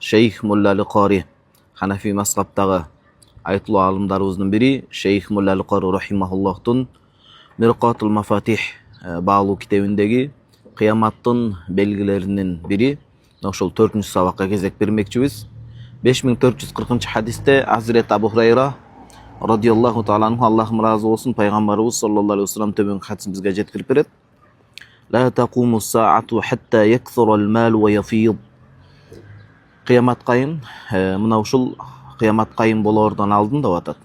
Шейх Муллали Қори, Ханафи мазхабтагы айтылуу алымдарыбыздын бири Шейх Муллали Қори рахимахуллахтун Мирқатул Мафатих баалуу китебиндеги кыяматтын белгилеринин бири. Ошол 4-чү сабакка кезек бермекчибиз. 5440 хадисте Азирет Абу Хурайра радиаллаху таала анху, Аллахым разы болсун, пайгамбарыбыз саллаллаху алейхи вассалам төмөнкү хадисин бизге жеткирип берет. Ла тaqуму саату хатта яксурал мал ва яфид. Кыямат кайым, мына ушул кыямат кайым болоордон алдын деп атат.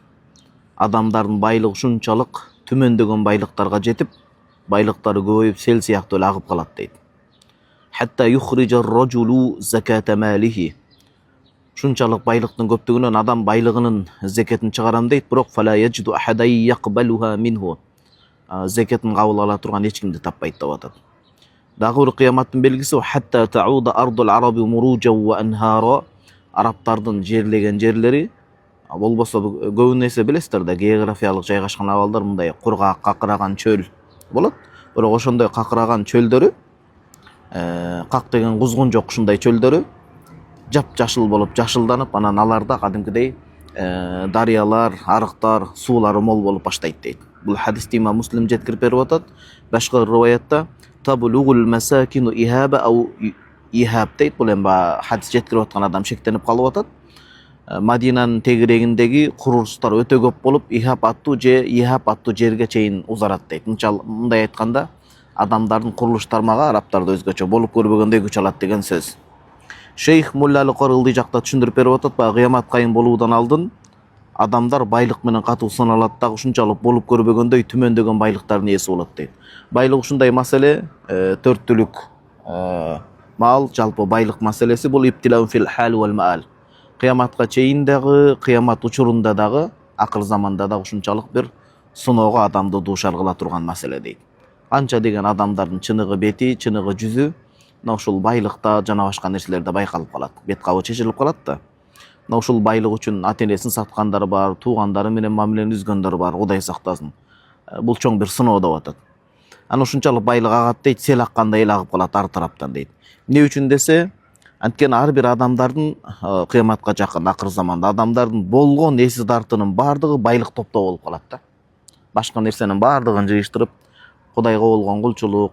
Адамдардын байлыгы ушунчалык түмөндөгөн байлыктарга жетип, байлыктары көбөйүп сел сыяктуу эле агып калат дейт. Хатта юхриджар раджулу заката малихи. Ушунчалык байлыктын көптүгүнөн адам байлыгынын зекетин чыгарам дейт, бирок фала яджиду ахадай якбалуха минху. Зекетин кабыл ала турган эч кимди таппайт деп атат. Дагы бир кыяматтын белгиси хатта тауда ардул араби муруджа ва анхара. Арабтардын жерлеген жерлери, болбосо көбүн эсе билесиздер да, географиялык жайгашкан абалдар мындай кургак, какыраган чөл болот. Бирок ошондой какыраган чөлдөрү, как деген кузгун жок ушундай чөлдөрү жап-жашыл болуп, жашылданып, анан аларда кадимкидей дарыялар, арыктар, суулары мол болуп баштайт дейт. Бул хадисти Имам Муслим жеткирип берип атат. Башка риваятта табулугул масакину ихаба ау ихаб дейт. Бул эми хадис жеткирип аткан адам шектенип калып атат. Мадинанын тегирегиндеги курулуштар өтө көп болуп, ихаб аттуу жерге чейин узарат дейт. Мындай айтканда, адамдардын курулуш тармагы арабтарда өзгөчө болуп көрбөгөндөй күч алат деген сөз. Шейх Муллали Қори ылдый жакта түшүндүрүп берип атат, кыямат кайым болуудан алдын адамдар байлык менен катуу сыналат дагы ушунчалык болуп көрбөгөндөй түмөндөгөн байлыктардын ээси болот дейт. Байлык ушундай маселе, төрттүлүк мал, жалпы байлык маселеси бул иптилаун фил хал вал маал. Кыяматка чейин дагы, кыямат учурунда дагы, акыр заманда дагы ушунчалык бир сыноого адамды дуушар кыла турган маселе дейт. Анча деген адамдардын чыныгы бети, чыныгы жүзү ушул байлыкта жана башка нерселерде байкалып калат. Бет кабы чечилип калат да. Ушул байлык үчүн ата-энесин саткандар бар, туугандары менен мамилени үзгөндөр бар, Кудай сактасын. Бул чоң бир сыноо деп атат. Ана ушунчалык байлык агат дейт, сел аккандай эле агып калат ар тараптан дейт. Эмне үчүн десе, анткени ар бир адамдардын кыяматка жакын акыр заманда адамдардын болгон эси дартынын баардыгы байлык топтоо болуп калат да. Башка нерсенин баардыгын жыйыштырып, Кудайга болгон кулчулук,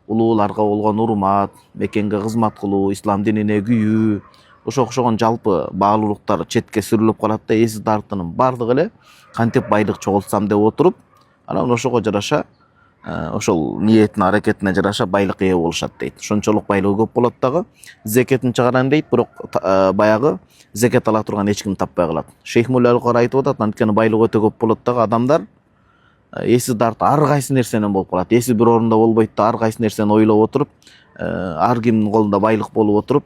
улууларга болгон урмат, мекенге кызмат кылуу, ислам динине күйүү, ошого окшогон жалпы баалуулуктар четке сүрүлүп калат да, эси дартынын баардыгы эле кантип байлык чогултсам деп отуруп, анан ошого жараша, ошол ниетине, аракетине жараша байлык ээ болушат дейт. Ошончолук байлыгы көп болот дагы, зекетин чыгарам дейт, бирок баягы зекет ала турган эч ким таппай калат. Шейх Муллали Қори айтып атат, анткени байлык өтө көп болот дагы, адамдар эси дарт ар кайсы нерсенен болуп калат. Эси бир орунда болбойт да, ар кайсы нерсени ойлоп отуруп, ар кимдин колунда байлык болуп отуруп,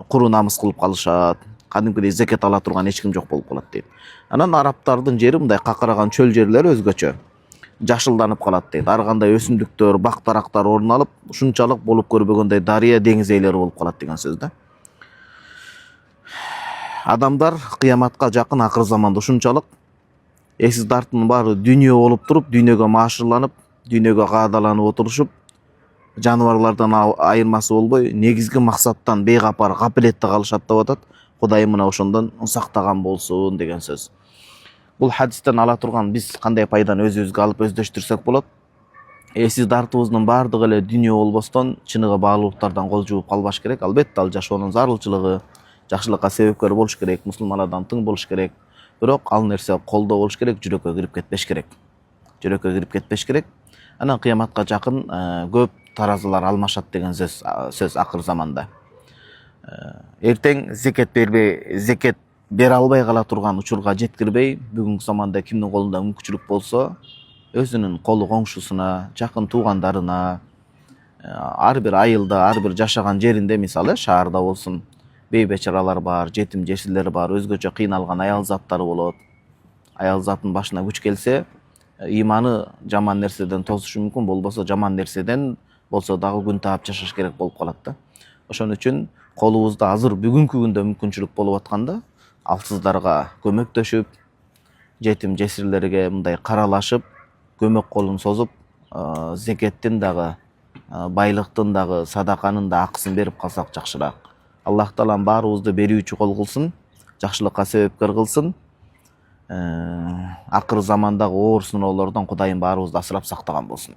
куру намыс кылып калышат. Кадимкидей зекет ала турган эч ким жок болуп калат дейт. Анан арабтардын жери мындай какыраган чөл жерлери өзгөчө жашылданып калат дейт. Ар кандай өсүмдүктөр, бак дарактар орун алып, ушунчалык болуп көрбөгөндөй дарыя, деңиз ээлери болуп калат деген сөз да. Адамдар кыяматка жакын акыр заманда ушунчалык эсиз дартынын баары дүйнө болуп туруп, дүйнөгө маашырланып, дүйнөгө каадаланып отурушуп, жаныбарлардан айырмасы болбой, негизги максаттан бейгапар, гапилетте калышат деп атат. Кудай мына ошондон сактаган болсун деген сөз. Бул хадистен ала турган биз кандай пайданы өзүбүзгө алып өздөштүрсөк болот? Эсиз дартыбыздын баардыгы эле дүйнө болбостон, чыныгы баалуулуктардан кол жууп калбаш керек. Албетте ал жашоонун зарылчылыгы, жакшылыкка себепкер болуш керек, мусулмандардан тың болуш керек. Бирок ал нерсе колдо болуш керек, жүрөккө кирип кетпеш керек. Жүрөккө кирип кетпеш керек. Анан кыяматка жакын көп таразылар алмашат деген сөз акыр заманда. Эртең зекет бере албай кала турган учурга жеткирбей, бүгүнкү заманда кимдин колунда мүмкүнчүлүк болсо, өзүнүн колу коңшусуна, жакын туугандарына, ар бир айылда, ар бир жашаган жеринде, мисалы шаарда болсун, бейбечаралар бар, жетим жесирлер бар, өзгөчө кыйналган аял заттары болот. Аял заттын башына күч келсе, иманы жаман нерседен тосушу мүмкүн, болбосо жаман нерседен болсо дагы күн таап жашаш керек болуп калат да. Ошон үчүн колубузда азыр бүгүнкү күндө мүмкүнчүлүк болуп атканда, алсыздарга көмөктөшүп, жетим жесирлерге мындай каралашып, көмөк колун созуп, зекеттин дагы, байлыктын дагы, садаканын да акысын берип калсак жакшыраак. Аллах Таалам баарыбызды берүүчү кол кылсын, жакшылыкка себепкер кылсын. Акыр замандагы оор сыноолордон Кудайым баарыбызды асырап сактаган болсун.